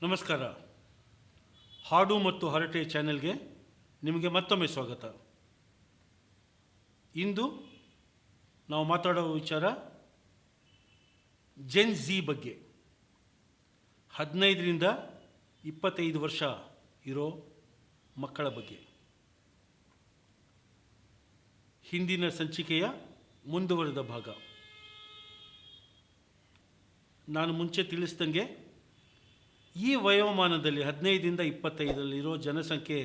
ನಮಸ್ಕಾರ. ಹಾಡು ಮತ್ತು ಹರಟೆ ಚಾನೆಲ್ಗೆ ನಿಮಗೆ ಮತ್ತೊಮ್ಮೆ ಸ್ವಾಗತ. ಇಂದು ನಾವು ಮಾತಾಡೋ ವಿಚಾರ ಜೆನ್ ಝಿ ಬಗ್ಗೆ. 15ರಿಂದ 25 ವರ್ಷ ಇರೋ ಮಕ್ಕಳ ಬಗ್ಗೆ. ಹಿಂದಿನ ಸಂಚಿಕೆಯ ಮುಂದುವರೆದ ಭಾಗ. ನಾನು ಮುಂಚೆ ತಿಳಿಸ್ದಂಗೆ ಈ ವಯೋಮಾನದಲ್ಲಿ 15ರಿಂದ 25ರಲ್ಲಿರೋ ಜನಸಂಖ್ಯೆ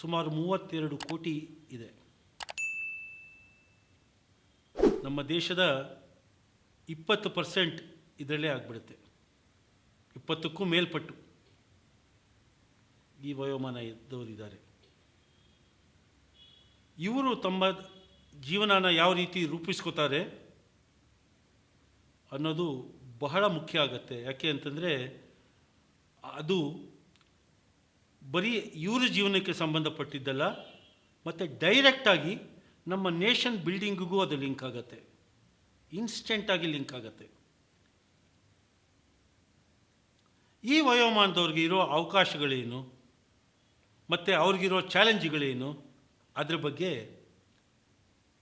ಸುಮಾರು 32 ಕೋಟಿ ಇದೆ. ನಮ್ಮ ದೇಶದ 20% ಇದರಲ್ಲೇ ಆಗಿಬಿಡುತ್ತೆ. 20ಕ್ಕೂ ಮೇಲ್ಪಟ್ಟು ಈ ವಯೋಮಾನ ಇದ್ದವರಿದ್ದಾರೆ. ಇವರು ತಮ್ಮ ಜೀವನನ ಯಾವ ರೀತಿ ರೂಪಿಸ್ಕೋತಾರೆ ಅನ್ನೋದು ಬಹಳ ಮುಖ್ಯ ಆಗುತ್ತೆ. ಯಾಕೆ ಅಂತಂದರೆ ಅದು ಬರೀ ಇವರ ಜೀವನಕ್ಕೆ ಸಂಬಂಧಪಟ್ಟಿದ್ದಲ್ಲ, ಮತ್ತು ಡೈರೆಕ್ಟಾಗಿ ನಮ್ಮ ನೇಷನ್ ಬಿಲ್ಡಿಂಗಿಗೂ ಅದು ಲಿಂಕ್ ಆಗುತ್ತೆ. ಇನ್ಸ್ಟೆಂಟಾಗಿ ಲಿಂಕ್ ಆಗುತ್ತೆ. ಈ ವಯೋಮಾನದವ್ರಿಗೆ ಇರೋ ಅವಕಾಶಗಳೇನು ಮತ್ತು ಅವ್ರಿಗಿರೋ ಚಾಲೆಂಜ್ಗಳೇನು ಅದ್ರ ಬಗ್ಗೆ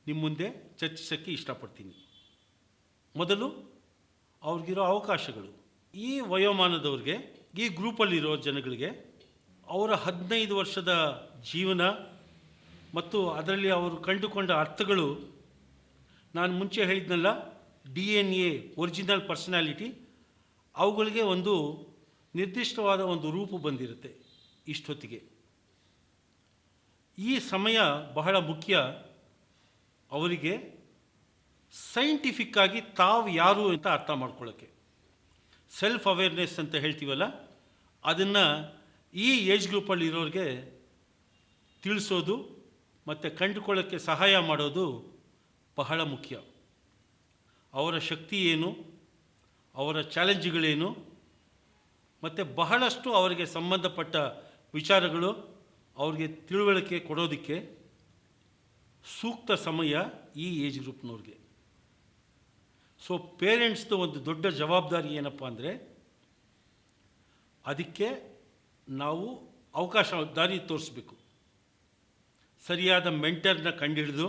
ನಿಮ್ಮ ಮುಂದೆ ಚರ್ಚಿಸೋಕ್ಕೆ ಇಷ್ಟಪಡ್ತೀನಿ. ಮೊದಲು ಅವ್ರಿಗಿರೋ ಅವಕಾಶಗಳು. ಈ ವಯೋಮಾನದವ್ರಿಗೆ, ಈ ಗ್ರೂಪಲ್ಲಿರೋ ಜನಗಳಿಗೆ ಅವರ 15 ವರ್ಷದ ಜೀವನ ಮತ್ತು ಅದರಲ್ಲಿ ಅವರು ಕಂಡುಕೊಂಡ ಅರ್ಥಗಳು, ನಾನು ಮುಂಚೆ ಹೇಳಿದ್ನಲ್ಲ, DNA ಒರಿಜಿನಲ್ ಪರ್ಸನಾಲಿಟಿ, ಅವುಗಳಿಗೆ ಒಂದು ನಿರ್ದಿಷ್ಟವಾದ ಒಂದು ರೂಪ ಬಂದಿರುತ್ತೆ ಇಷ್ಟೊತ್ತಿಗೆ. ಈ ಸಮಯ ಬಹಳ ಮುಖ್ಯ ಅವರಿಗೆ ಸೈಂಟಿಫಿಕ್ಕಾಗಿ ತಾವು ಯಾರು ಅಂತ ಅರ್ಥ ಮಾಡ್ಕೊಳ್ಳೋಕ್ಕೆ. ಸೆಲ್ಫ್ ಅವೇರ್ನೆಸ್ ಅಂತ ಹೇಳ್ತೀವಲ್ಲ, ಅದನ್ನು ಈ ಏಜ್ ಗ್ರೂಪಲ್ಲಿರೋರಿಗೆ ತಿಳಿಸೋದು ಮತ್ತು ಕಂಡುಕೊಳ್ಳೋಕ್ಕೆ ಸಹಾಯ ಮಾಡೋದು ಬಹಳ ಮುಖ್ಯ. ಅವರ ಶಕ್ತಿ ಏನು, ಅವರ ಚಾಲೆಂಜ್ಗಳೇನು, ಮತ್ತು ಬಹಳಷ್ಟು ಅವರಿಗೆ ಸಂಬಂಧಪಟ್ಟ ವಿಚಾರಗಳು ಅವ್ರಿಗೆ ತಿಳುವಳಿಕೆ ಕೊಡೋದಕ್ಕೆ ಸೂಕ್ತ ಸಮಯ ಈ ಏಜ್ ಗ್ರೂಪ್ನವ್ರಿಗೆ. ಸೊ ಪೇರೆಂಟ್ಸ್ದು ಒಂದು ದೊಡ್ಡ ಜವಾಬ್ದಾರಿ ಏನಪ್ಪ ಅಂದರೆ, ಅದಕ್ಕೆ ನಾವು ಅವಕಾಶ, ದಾರಿ ತೋರಿಸ್ಬೇಕು. ಸರಿಯಾದ ಮೆಂಟರ್ನ ಕಂಡುಹಿಡಿದು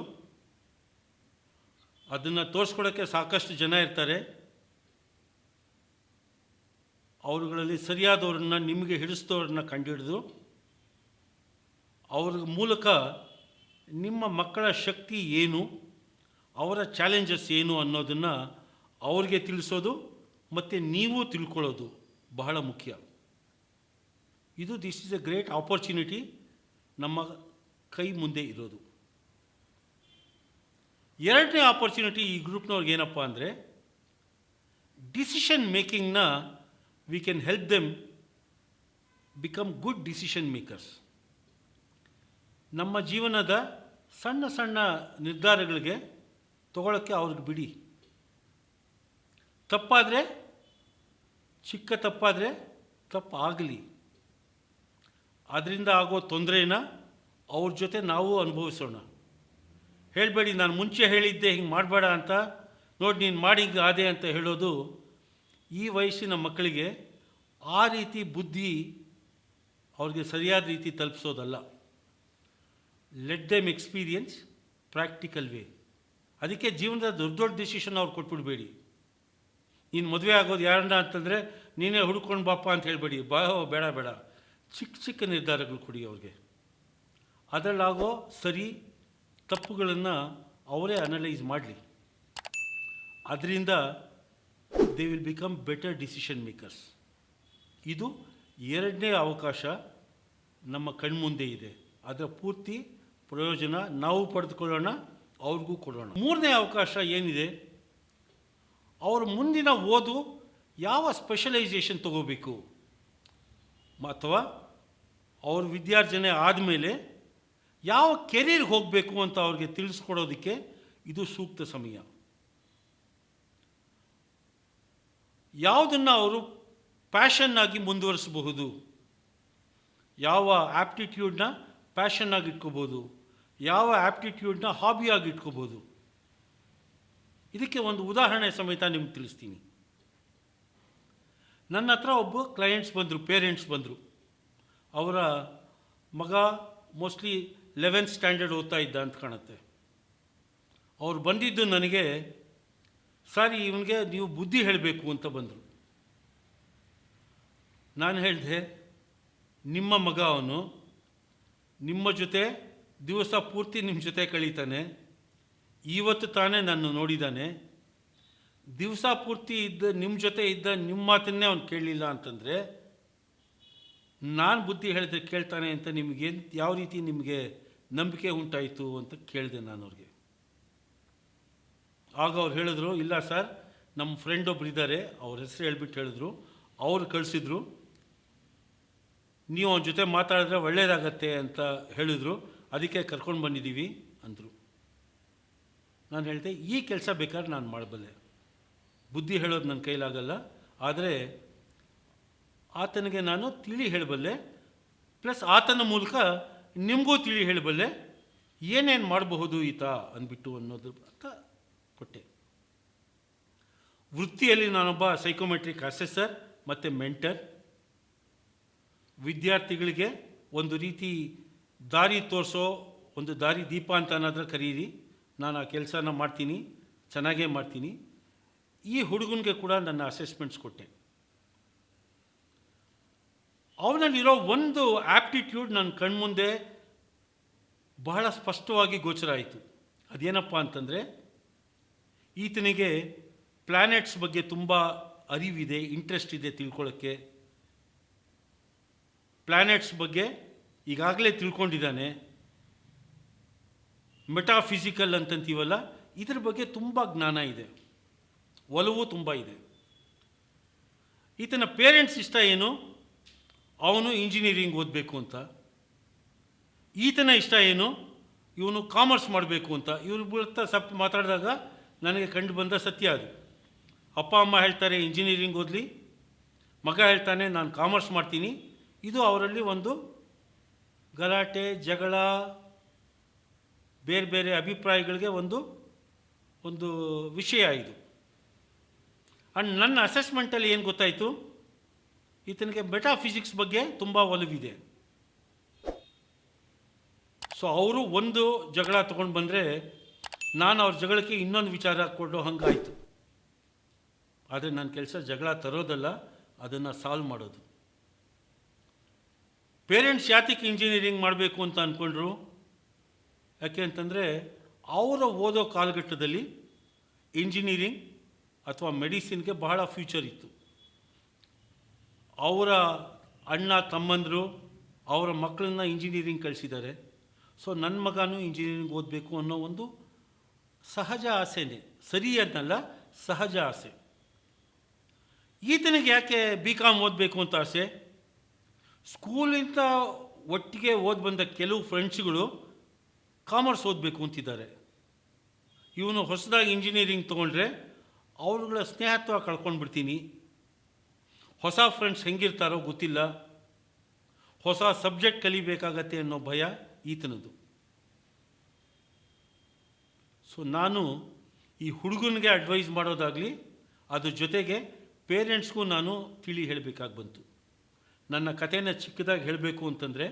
ಅದನ್ನು ತೋರಿಸ್ಕೊಡೋಕ್ಕೆ ಸಾಕಷ್ಟು ಜನ ಇರ್ತಾರೆ. ಅವರುಗಳಲ್ಲಿ ಸರಿಯಾದವ್ರನ್ನ, ನಿಮಗೆ ಹಿಡಿಸಿದವ್ರನ್ನ ಕಂಡುಹಿಡಿದು ಅವ್ರ ಮೂಲಕ ನಿಮ್ಮ ಮಕ್ಕಳ ಶಕ್ತಿ ಏನು, ಅವರ ಚಾಲೆಂಜಸ್ ಏನು ಅನ್ನೋದನ್ನು ಅವ್ರಿಗೆ ತಿಳಿಸೋದು ಮತ್ತು ನೀವು ತಿಳ್ಕೊಳ್ಳೋದು ಬಹಳ ಮುಖ್ಯ. This is A great opportunity ನಮ್ಮ ಕೈ ಮುಂದೆ ಇರೋದು. ಎರಡನೇ ಆಪರ್ಚುನಿಟಿ ಈ ಗ್ರೂಪ್ನವ್ರಿಗೆ ಏನಪ್ಪ ಅಂದರೆ, ಡಿಸಿಷನ್ ಮೇಕಿಂಗ್ನ we can help them become good decision makers. ನಮ್ಮ ಜೀವನದ ಸಣ್ಣ ಸಣ್ಣ ನಿರ್ಧಾರಗಳಿಗೆ ತಗೊಳ್ಳೋಕ್ಕೆ ಅವ್ರಿಗೆ ಬಿಡಿ. ತಪ್ಪಾದರೆ, ಚಿಕ್ಕ ತಪ್ಪಾದರೆ ತಪ್ಪಾಗಲಿ, ಅದರಿಂದ ಆಗೋ ತೊಂದರೆನ ಅವ್ರ ಜೊತೆ ನಾವು ಅನುಭವಿಸೋಣ. ಹೇಳಬೇಡಿ, ನಾನು ಮುಂಚೆ ಹೇಳಿದ್ದೆ ಹಿಂಗೆ ಮಾಡಬೇಡ ಅಂತ, ನೋಡಿ ನೀನು ಮಾಡಿ ಹಿಂಗೆ ಆದೆ ಅಂತ ಹೇಳೋದು ಈ ವಯಸ್ಸಿನ ಮಕ್ಕಳಿಗೆ ಆ ರೀತಿ ಬುದ್ಧಿ ಅವ್ರಿಗೆ ಸರಿಯಾದ ರೀತಿ ತಲುಪಿಸೋದಲ್ಲ. Let them experience practical way. ಅದಕ್ಕೆ ಜೀವನದ ದೊಡ್ಡ ದೊಡ್ಡ ಡಿಸಿಷನ್ ಅವ್ರು ಕೊಟ್ಬಿಡ್ಬೇಡಿ. ನೀನು ಮದುವೆ ಆಗೋದು ಯಾರನ್ನ ಅಂತಂದರೆ ನೀನೇ ಹುಡ್ಕೊಂಡು ಬಾಪ ಅಂತ ಹೇಳಬೇಡಿ. ಬೇಡ ಬೇಡ, ಚಿಕ್ಕ ಚಿಕ್ಕ ನಿರ್ಧಾರಗಳು ಕೊಡಿ ಅವ್ರಿಗೆ. ಅದರಲ್ಲಾಗೋ ಸರಿ ತಪ್ಪುಗಳನ್ನು ಅವರೇ ಅನಲೈಸ್ ಮಾಡಲಿ. ಅದರಿಂದ they will become better decision makers. ಇದು ಎರಡನೇ ಅವಕಾಶ ನಮ್ಮ ಕಣ್ಮುಂದೆ ಇದೆ. ಅದರ ಪೂರ್ತಿ ಪ್ರಯೋಜನ ನಾವು ಪಡೆದುಕೊಳ್ಳೋಣ, ಅವ್ರಿಗೂ ಕೊಡೋಣ. ಮೂರನೇ ಅವಕಾಶ ಏನಿದೆ, ಅವ್ರ ಮುಂದಿನ ಓದು ಯಾವ ಸ್ಪೆಷಲೈಸೇಷನ್ ತಗೋಬೇಕು, ಅಥವಾ ಅವ್ರ ವಿದ್ಯಾರ್ಜನೆ ಆದಮೇಲೆ ಯಾವ ಕೆರಿಯರ್ಗೆ ಹೋಗಬೇಕು ಅಂತ ಅವ್ರಿಗೆ ತಿಳಿಸ್ಕೊಡೋದಕ್ಕೆ ಇದು ಸೂಕ್ತ ಸಮಯ. ಯಾವುದನ್ನು ಅವರು ಪ್ಯಾಷನ್ನಾಗಿ ಮುಂದುವರಿಸಬಹುದು, ಯಾವ ಆ್ಯಪ್ಟಿಟ್ಯೂಡ್ನ ಪ್ಯಾಷನ್ನಾಗಿ ಇಟ್ಕೋಬೋದು, ಯಾವ ಆ್ಯಪ್ಟಿಟ್ಯೂಡ್ನ ಹಾಬಿಯಾಗಿ ಇಟ್ಕೋಬೋದು. ಇದಕ್ಕೆ ಒಂದು ಉದಾಹರಣೆ ಸಮೇತ ನಿಮ್ಗೆ ತಿಳಿಸ್ತೀನಿ. ನನ್ನ ಹತ್ರ ಒಬ್ಬ ಕ್ಲೈಂಟ್ಸ್ ಬಂದರು, ಪೇರೆಂಟ್ಸ್ ಬಂದರು. ಅವರ ಮಗ ಮೋಸ್ಟ್ಲಿ 11th ಸ್ಟ್ಯಾಂಡರ್ಡ್ ಓದ್ತಾ ಇದ್ದ ಅಂತ ಕಾಣುತ್ತೆ. ಅವ್ರು ಬಂದಿದ್ದು ನನಗೆ, ಸರ್ ಇವನಿಗೆ ನೀವು ಬುದ್ಧಿ ಹೇಳಬೇಕು ಅಂತ ಬಂದರು. ನಾನು ಹೇಳಿದೆ, ನಿಮ್ಮ ಮಗ ಅವನು, ನಿಮ್ಮ ಜೊತೆ ದಿವಸ ಪೂರ್ತಿ ನಿಮ್ಮ ಜೊತೆ ಕಳೀತಾನೆ, ಇವತ್ತು ತಾನೇ ನಾನು ನೋಡಿದ್ದಾನೆ. ದಿವಸ ಪೂರ್ತಿ ನಿಮ್ಮ ಜೊತೆ ಇದ್ದ ನಿಮ್ಮ ಮಾತನ್ನೇ ಅವನು ಕೇಳಲಿಲ್ಲ ಅಂತಂದರೆ ನಾನು ಬುದ್ಧಿ ಹೇಳಿದ್ರೆ ಕೇಳ್ತಾನೆ ಅಂತ ನಿಮಗೇನು, ಯಾವ ರೀತಿ ನಿಮಗೆ ನಂಬಿಕೆ ಉಂಟಾಯಿತು ಅಂತ ಕೇಳಿದೆ ನಾನು ಅವ್ರಿಗೆ. ಆಗ ಅವ್ರು ಹೇಳಿದ್ರು, ಇಲ್ಲ ಸರ್, ನಮ್ಮ ಫ್ರೆಂಡ್ ಒಬ್ರು ಇದ್ದಾರೆ, ಅವ್ರ ಹೆಸರು ಹೇಳ್ಬಿಟ್ಟು ಹೇಳಿದ್ರು, ಅವ್ರು ಕಳಿಸಿದ್ರು, ನೀವು ಅವನ ಜೊತೆ ಮಾತಾಡಿದ್ರೆ ಒಳ್ಳೆಯದಾಗತ್ತೆ ಅಂತ ಹೇಳಿದ್ರು, ಅದಕ್ಕೆ ಕರ್ಕೊಂಡು ಬಂದಿದ್ದೀವಿ ಅಂದರು. ನಾನು ಹೇಳಿದೆ, ಈ ಕೆಲಸ ಬೇಕಾದ್ರೆ ನಾನು ಮಾಡಬಲ್ಲೆ, ಬುದ್ಧಿ ಹೇಳೋದು ನನ್ನ ಕೈಲಾಗಲ್ಲ, ಆದರೆ ಆತನಿಗೆ ನಾನು ತಿಳಿ ಹೇಳಬಲ್ಲೆ, ಪ್ಲಸ್ ಆತನ ಮೂಲಕ ನಿಮಗೂ ತಿಳಿ ಹೇಳಬಲ್ಲೆ, ಏನೇನು ಮಾಡಬಹುದು ಈತ ಅಂದ್ಬಿಟ್ಟು ಅನ್ನೋದು ಅಂತ ಕೊಟ್ಟೆ. ವೃತ್ತಿಯಲ್ಲಿ ನಾನೊಬ್ಬ ಸೈಕೋಮೆಟ್ರಿಕ್ ಅಸೆಸರ್ ಮತ್ತು ಮೆಂಟರ್. ವಿದ್ಯಾರ್ಥಿಗಳಿಗೆ ಒಂದು ರೀತಿ ದಾರಿ ತೋರಿಸೋ ಒಂದು ದಾರಿ ದೀಪ ಅಂತ ಏನಾದರೂ ಕರೀರಿ, ನಾನು ಆ ಕೆಲಸನ ಮಾಡ್ತೀನಿ, ಚೆನ್ನಾಗೇ ಮಾಡ್ತೀನಿ. ಈ ಹುಡುಗನಿಗೆ ಕೂಡ ನನ್ನ ಅಸೆಸ್ಮೆಂಟ್ಸ್ ಕೊಟ್ಟೆ. ಅವನಲ್ಲಿರೋ ಒಂದು ಆ್ಯಪ್ಟಿಟ್ಯೂಡ್ ನನ್ನ ಕಣ್ಮುಂದೆ ಬಹಳ ಸ್ಪಷ್ಟವಾಗಿ ಗೋಚರ ಆಯಿತು. ಅದೇನಪ್ಪ ಅಂತಂದರೆ, ಈತನಿಗೆ ಪ್ಲ್ಯಾನೆಟ್ಸ್ ಬಗ್ಗೆ ತುಂಬ ಅರಿವಿದೆ, ಇಂಟ್ರೆಸ್ಟ್ ಇದೆ ತಿಳ್ಕೊಳ್ಳೋಕ್ಕೆ. ಪ್ಲ್ಯಾನೆಟ್ಸ್ ಬಗ್ಗೆ ಈಗಾಗಲೇ ತಿಳ್ಕೊಂಡಿದ್ದಾನೆ. ಮೆಟಾಫಿಸಿಕಲ್ ಅಂತಂತೀವಲ್ಲ, ಇದ್ರ ಬಗ್ಗೆ ತುಂಬ ಜ್ಞಾನ ಇದೆ, ಒಲವು ತುಂಬ ಇದೆ. ಈತನ ಪೇರೆಂಟ್ಸ್ ಇಷ್ಟ ಏನು, ಅವನು ಇಂಜಿನಿಯರಿಂಗ್ ಓದಬೇಕು ಅಂತ. ಈತನ ಇಷ್ಟ ಏನು, ಇವನು ಕಾಮರ್ಸ್ ಮಾಡಬೇಕು ಅಂತ. ಇವ್ರು ಬಿಡ್ತಾ ಮಾತಾಡಿದಾಗ ನನಗೆ ಕಂಡು ಬಂದ ಸತ್ಯ ಅದು. ಅಪ್ಪ ಅಮ್ಮ ಹೇಳ್ತಾರೆ ಇಂಜಿನಿಯರಿಂಗ್ ಓದಲಿ, ಮಗ ಹೇಳ್ತಾನೆ ನಾನು ಕಾಮರ್ಸ್ ಮಾಡ್ತೀನಿ. ಇದು ಅವರಲ್ಲಿ ಒಂದು ಗಲಾಟೆ, ಜಗಳ, ಬೇರೆ ಬೇರೆ ಅಭಿಪ್ರಾಯಗಳಿಗೆ ಒಂದು ವಿಷಯ ಇದು. ಆ್ಯಂಡ್ ನನ್ನ ಅಸೆಸ್ಮೆಂಟಲ್ಲಿ ಏನು ಗೊತ್ತಾಯಿತು, ಈತನಿಗೆ ಮೆಟಾಫಿಸಿಕ್ಸ್ ಬಗ್ಗೆ ತುಂಬ ಒಲವಿದೆ. ಸೊ ಅವರು ಒಂದು ಜಗಳ ತೊಗೊಂಡು ಬಂದರೆ ನಾನು ಅವ್ರ ಜಗಳಕ್ಕೆ ಇನ್ನೊಂದು ವಿಚಾರ ಕೊಡೋ ಹಂಗಾಯಿತು. ಆದರೆ ನನ್ನ ಕೆಲಸ ಜಗಳ ತರೋದಲ್ಲ, ಅದನ್ನು ಸಾಲ್ವ್ ಮಾಡೋದು. ಪೇರೆಂಟ್ಸ್ ಯಾತಕ್ಕೆ ಇಂಜಿನಿಯರಿಂಗ್ ಮಾಡಬೇಕು ಅಂತ ಅಂದ್ಕೊಂಡ್ರು, ಯಾಕೆ ಅಂತಂದರೆ ಅವರ ಓದೋ ಕಾಲಘಟ್ಟದಲ್ಲಿ ಇಂಜಿನಿಯರಿಂಗ್ ಅಥವಾ ಮೆಡಿಸಿನ್ಗೆ ಬಹಳ ಫ್ಯೂಚರ್ ಇತ್ತು. ಅವರ ಅಣ್ಣ ತಮ್ಮಂದರು ಅವರ ಮಕ್ಕಳನ್ನ ಇಂಜಿನಿಯರಿಂಗ್ ಕಳಿಸಿದ್ದಾರೆ. ಸೊ ನನ್ನ ಮಗನೂ ಇಂಜಿನಿಯರಿಂಗ್ ಓದಬೇಕು ಅನ್ನೋ ಒಂದು ಸಹಜ ಆಸೆನೇ, ಸರಿ ಅನ್ನಲ್ಲ, ಸಹಜ ಆಸೆ. ಈತನಿಗೆ ಯಾಕೆ BCom ಓದಬೇಕು ಅಂತ ಆಸೆ, ಸ್ಕೂಲಿಂದ ಒಟ್ಟಿಗೆ ಓದಿ ಬಂದ ಕೆಲವು ಫ್ರೆಂಡ್ಸ್ಗಳು ಕಾಮರ್ಸ್ ಓದಬೇಕು ಅಂತಿದ್ದಾರೆ. ಇವನು ಹೊಸದಾಗಿ ಇಂಜಿನಿಯರಿಂಗ್ ತೊಗೊಂಡ್ರೆ ಅವ್ರುಗಳ ಸ್ನೇಹತ್ವ ಕಳ್ಕೊಂಡು ಬಿಡ್ತೀನಿ, ಹೊಸ ಫ್ರೆಂಡ್ಸ್ ಹೆಂಗಿರ್ತಾರೋ ಗೊತ್ತಿಲ್ಲ, ಹೊಸ ಸಬ್ಜೆಕ್ಟ್ ಕಲಿಬೇಕಾಗತ್ತೆ ಅನ್ನೋ ಭಯ ಈತನದು. ಸೊ ನಾನು ಈ ಹುಡುಗನಿಗೆ ಅಡ್ವೈಸ್ ಮಾಡೋದಾಗಲಿ, ಅದ್ರ ಜೊತೆಗೆ ಪೇರೆಂಟ್ಸ್ಗೂ ನಾನು ತಿಳಿ ಹೇಳಬೇಕಾಗಿ ಬಂತು. ನನ್ನ ಕಥೆನ ಚಿಕ್ಕದಾಗಿ ಹೇಳಬೇಕು ಅಂತಂದರೆ,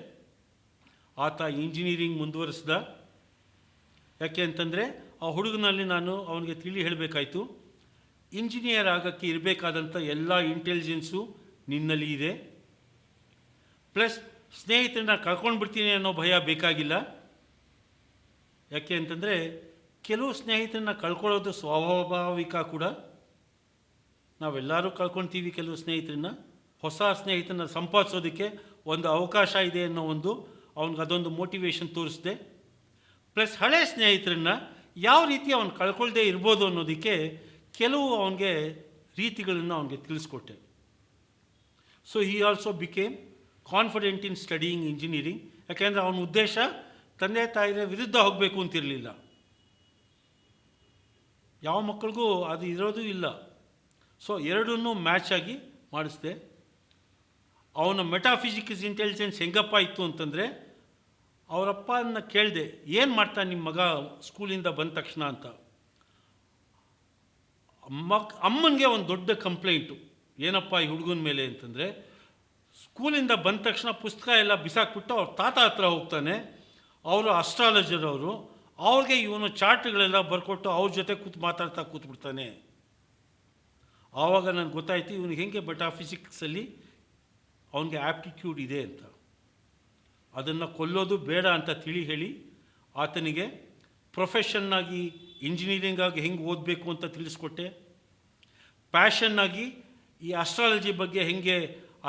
ಆತ ಇಂಜಿನಿಯರಿಂಗ್ ಮುಂದುವರಿಸ್ದ. ಯಾಕೆ ಅಂತಂದರೆ ಆ ಹುಡುಗನಲ್ಲಿ ನಾನು ಅವನಿಗೆ ತಿಳಿ ಹೇಳಬೇಕಾಯ್ತು, ಇಂಜಿನಿಯರ್ ಆಗೋಕ್ಕೆ ಇರಬೇಕಾದಂಥ ಎಲ್ಲ ಇಂಟೆಲಿಜೆನ್ಸು ನಿನ್ನಲ್ಲಿ ಇದೆ, ಪ್ಲಸ್ ಸ್ನೇಹಿತರನ್ನ ಕಳ್ಕೊಂಡು ಬಿಡ್ತೀನಿ ಅನ್ನೋ ಭಯ ಬೇಕಾಗಿಲ್ಲ. ಯಾಕೆ ಅಂತಂದರೆ ಕೆಲವು ಸ್ನೇಹಿತರನ್ನ ಕಳ್ಕೊಳ್ಳೋದು ಸ್ವಾಭಾವಿಕ ಕೂಡ, ನಾವೆಲ್ಲರೂ ಕಳ್ಕೊಳ್ತೀವಿ ಕೆಲವು ಸ್ನೇಹಿತರನ್ನ. ಹೊಸ ಸ್ನೇಹಿತರನ್ನ ಸಂಪಾದಿಸೋದಕ್ಕೆ ಒಂದು ಅವಕಾಶ ಇದೆ ಅನ್ನೋ ಅವ್ನಿಗೆ ಅದೊಂದು ಮೋಟಿವೇಶನ್ ತೋರಿಸಿದೆ. ಪ್ಲಸ್ ಹಳೆ ಸ್ನೇಹಿತರನ್ನ ಯಾವ ರೀತಿ ಅವನು ಕಳ್ಕೊಳ್ದೇ ಇರ್ಬೋದು ಅನ್ನೋದಕ್ಕೆ ಕೆಲವು ಅವನಿಗೆ ರೀತಿಗಳನ್ನು ಅವನಿಗೆ ತಿಳಿಸ್ಕೊಟ್ಟೆ. So he also became confident in studying engineering. ಯಾಕೆಂದರೆ ಅವನ ಉದ್ದೇಶ ತಂದೆ ತಾಯಿಯ ವಿರುದ್ಧ ಹೋಗಬೇಕು ಅಂತಿರಲಿಲ್ಲ. ಯಾವ ಮಕ್ಕಳಿಗೂ ಅದು ಇರೋದು ಇಲ್ಲ. ಸೊ ಎರಡನ್ನೂ ಮ್ಯಾಚ್ ಆಗಿ ಮಾಡಿಸ್ದೆ. ಅವನ ಮೆಟಾಫಿಸಿಕ್ಸ್ ಇಂಟೆಲಿಜೆನ್ಸ್ ಹೆಂಗಪ್ಪ ಇತ್ತು ಅಂತಂದರೆ, ಅವರಪ್ಪನ ಕೇಳಿದೆ, ಏನು ಮಾಡ್ತಾನೆ ನಿಮ್ಮ ಮಗ ಸ್ಕೂಲಿಂದ ಬಂದ ತಕ್ಷಣ ಅಂತ. ಅಮ್ಮನಿಗೆ ಒಂದು ದೊಡ್ಡ ಕಂಪ್ಲೇಂಟು, ಏನಪ್ಪ ಈ ಹುಡುಗನ ಮೇಲೆ ಅಂತಂದರೆ, ಸ್ಕೂಲಿಂದ ಬಂದ ತಕ್ಷಣ ಪುಸ್ತಕ ಎಲ್ಲ ಬಿಸಾಕ್ಬಿಟ್ಟು ಅವ್ರ ತಾತ ಹತ್ರ ಹೋಗ್ತಾನೆ. ಅವರು ಅಸ್ಟ್ರಾಲಜರ್ ಅವರು, ಅವ್ರಿಗೆ ಇವನು ಚಾರ್ಟ್ಗಳೆಲ್ಲ ಬರ್ಕೊಟ್ಟು ಅವ್ರ ಜೊತೆ ಮಾತಾಡ್ತಾ ಕೂತ್ಬಿಡ್ತಾನೆ. ಆವಾಗ ನನಗೆ ಗೊತ್ತಾಯ್ತು ಇವನಿಗೆ ಹೆಂಗೆ ಫಿಸಿಕ್ಸಲ್ಲಿ ಅವನಿಗೆ ಆ್ಯಪ್ಟಿಟ್ಯೂಡ್ ಇದೆ ಅಂತ. ಅದನ್ನು ಕೊಲ್ಲೋದು ಬೇಡ ಅಂತ ಹೇಳಿ ಆತನಿಗೆ ಪ್ರೊಫೆಷನ್ನಾಗಿ ಇಂಜಿನಿಯರಿಂಗಾಗಿ ಹೆಂಗೆ ಓದಬೇಕು ಅಂತ ತಿಳಿಸ್ಕೊಟ್ಟೆ. ಪ್ಯಾಷನ್ನಾಗಿ ಈ ಅಸ್ಟ್ರಾಲಜಿ ಬಗ್ಗೆ ಹೆಂಗೆ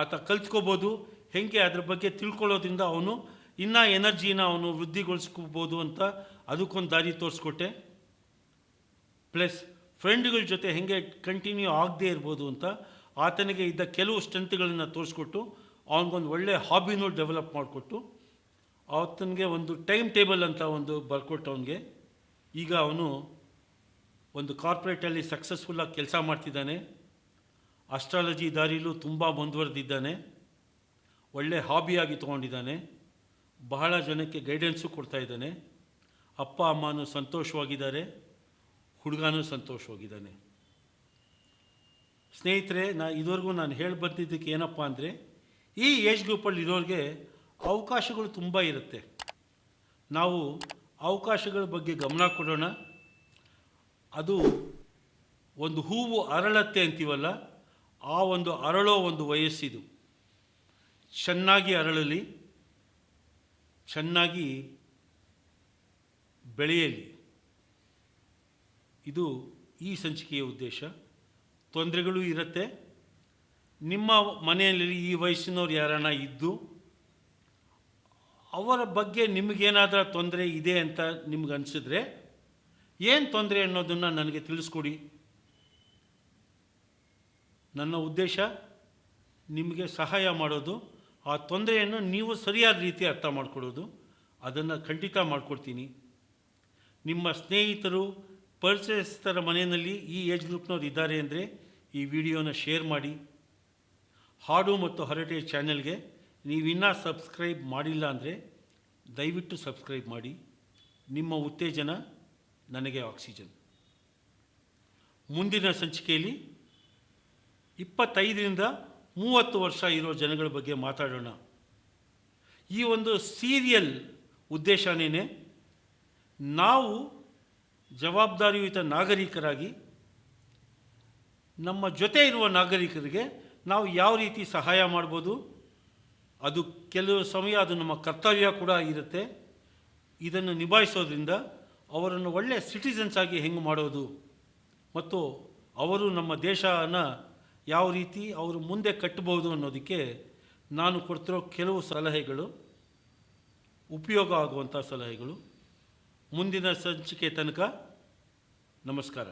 ಆತ ಕಲ್ತ್ಕೋಬೋದು, ಹೆಂಗೆ ಅದ್ರ ಬಗ್ಗೆ ತಿಳ್ಕೊಳ್ಳೋದ್ರಿಂದ ಅವನು ಇನ್ನೂ ಎನರ್ಜಿನ ಅವನು ವೃದ್ಧಿಗೊಳಿಸ್ಕೋಬೋದು ಅಂತ ಅದಕ್ಕೊಂದು ದಾರಿ ತೋರಿಸ್ಕೊಟ್ಟೆ. ಪ್ಲಸ್ ಫ್ರೆಂಡ್ಗಳ ಜೊತೆ ಹೆಂಗೆ ಕಂಟಿನ್ಯೂ ಆಗದೇ ಇರ್ಬೋದು ಅಂತ ಆತನಿಗೆ ಇದ್ದ ಕೆಲವು ಸ್ಟ್ರೆಂತ್ಗಳನ್ನು ತೋರಿಸ್ಕೊಟ್ಟು ಅವನಿಗೊಂದು ಒಳ್ಳೆಯ ಹಾಬಿನೂ ಡೆವಲಪ್ ಮಾಡಿಕೊಟ್ಟು ಆತನಿಗೆ ಒಂದು ಟೈಮ್ ಟೇಬಲ್ ಅಂತ ಒಂದು ಬರ್ಕೊಟ್ಟು ಅವನಿಗೆ ಈಗ ಅವನು ಒಂದು ಕಾರ್ಪೊರೇಟಲ್ಲಿ ಸಕ್ಸಸ್ಫುಲ್ಲಾಗಿ ಕೆಲಸ ಮಾಡ್ತಿದ್ದಾನೆ. ಅಸ್ಟ್ರಾಲಜಿ ದಾರಿಲೂ ತುಂಬ ಮುಂದುವರೆದಿದ್ದಾನೆ. ಒಳ್ಳೆ ಹಾಬಿಯಾಗಿ ತೊಗೊಂಡಿದ್ದಾನೆ. ಬಹಳ ಜನಕ್ಕೆ ಗೈಡೆನ್ಸು ಕೊಡ್ತಾ ಇದ್ದಾನೆ. ಅಪ್ಪ ಅಮ್ಮನೂ ಸಂತೋಷವಾಗಿದ್ದಾರೆ, ಹುಡುಗನೂ ಸಂತೋಷವಾಗಿದ್ದಾನೆ. ಸ್ನೇಹಿತರೆ, ಇದುವರೆಗೂ ನಾನು ಹೇಳಿ ಬಂದಿದ್ದಕ್ಕೆ ಏನಪ್ಪ ಅಂದರೆ, ಈ ಏಜ್ ಗ್ರೂಪಲ್ಲಿ ಇರೋರಿಗೆ ಅವಕಾಶಗಳು ತುಂಬ ಇರುತ್ತೆ. ನಾವು ಅವಕಾಶಗಳ ಬಗ್ಗೆ ಗಮನ ಕೊಡೋಣ. ಅದು ಒಂದು ಹೂವು ಅರಳತ್ತೆ ಅಂತೀವಲ್ಲ, ಆ ಒಂದು ಅರಳೋ ಒಂದು ವಯಸ್ಸಿದು. ಚೆನ್ನಾಗಿ ಅರಳಲಿ, ಚೆನ್ನಾಗಿ ಬೆಳೆಯಲಿ. ಇದು ಈ ಸಂಚಿಕೆಯ ಉದ್ದೇಶ. ತೊಂದರೆಗಳು ಇರುತ್ತೆ. ನಿಮ್ಮ ಮನೆಯಲ್ಲಿ ಈ ವಯಸ್ಸಿನವ್ರು ಯಾರನ್ನ ಇದ್ದು ಅವರ ಬಗ್ಗೆ ನಿಮಗೇನಾದರೂ ತೊಂದರೆ ಇದೆ ಅಂತ ನಿಮ್ಗೆ ಅನಿಸಿದ್ರೆ, ಏನು ತೊಂದರೆ ಅನ್ನೋದನ್ನು ನನಗೆ ತಿಳಿಸ್ಕೊಡಿ. ನನ್ನ ಉದ್ದೇಶ ನಿಮಗೆ ಸಹಾಯ ಮಾಡೋದು, ಆ ತೊಂದರೆಯನ್ನು ನೀವು ಸರಿಯಾದ ರೀತಿ ಅರ್ಥ ಮಾಡಿಕೊಡೋದು. ಅದನ್ನು ಖಂಡಿತ ಮಾಡಿಕೊಡ್ತೀನಿ. ನಿಮ್ಮ ಸ್ನೇಹಿತರು, ಪರಿಚಯಸ್ಥರ ಮನೆಯಲ್ಲಿ ಈ ಏಜ್ ಗ್ರೂಪ್ನವ್ರು ಇದ್ದಾರೆ ಅಂದರೆ ಈ ವಿಡಿಯೋನ ಶೇರ್ ಮಾಡಿ. ಹಾಡು ಮತ್ತು ಹರಟೆ ಚಾನೆಲ್ಗೆ ನೀವಿನ್ನೂ ಸಬ್ಸ್ಕ್ರೈಬ್ ಮಾಡಿಲ್ಲ ಅಂದರೆ ದಯವಿಟ್ಟು ಸಬ್ಸ್ಕ್ರೈಬ್ ಮಾಡಿ. ನಿಮ್ಮ ಉತ್ತೇಜನ ನನಗೆ ಆಕ್ಸಿಜನ್. ಮುಂದಿನ ಸಂಚಿಕೆಯಲ್ಲಿ 25ರಿಂದ 30 ವರ್ಷ ಇರೋ ಜನಗಳ ಬಗ್ಗೆ ಮಾತಾಡೋಣ. ಈ ಒಂದು ಸೀರಿಯಲ್ ಉದ್ದೇಶನೇ ನಾವು ಜವಾಬ್ದಾರಿಯುತ ನಾಗರಿಕರಾಗಿ ನಮ್ಮ ಜೊತೆ ಇರುವ ನಾಗರಿಕರಿಗೆ ನಾವು ಯಾವ ರೀತಿ ಸಹಾಯ ಮಾಡ್ಬೋದು. ಅದು ಕೆಲವು ಸಮಯ ಅದು ನಮ್ಮ ಕರ್ತವ್ಯ ಕೂಡ ಇರುತ್ತೆ. ಇದನ್ನು ನಿಭಾಯಿಸೋದ್ರಿಂದ ಅವರನ್ನು ಒಳ್ಳೆಯ ಸಿಟಿಸನ್ಸ್ ಆಗಿ ಹೆಂಗೆ ಮಾಡೋದು ಮತ್ತು ಅವರು ನಮ್ಮ ದೇಶನ ಯಾವ ರೀತಿ ಅವರು ಮುಂದೆ ಕಟ್ಟಬಹುದು ಅನ್ನೋದಕ್ಕೆ ನಾನು ಕೊಡ್ತಿರೋ ಕೆಲವು ಸಲಹೆಗಳು, ಉಪಯೋಗ ಆಗುವಂಥ ಸಲಹೆಗಳು. ಮುಂದಿನ ಸಂಚಿಕೆ ತನಕ ನಮಸ್ಕಾರ.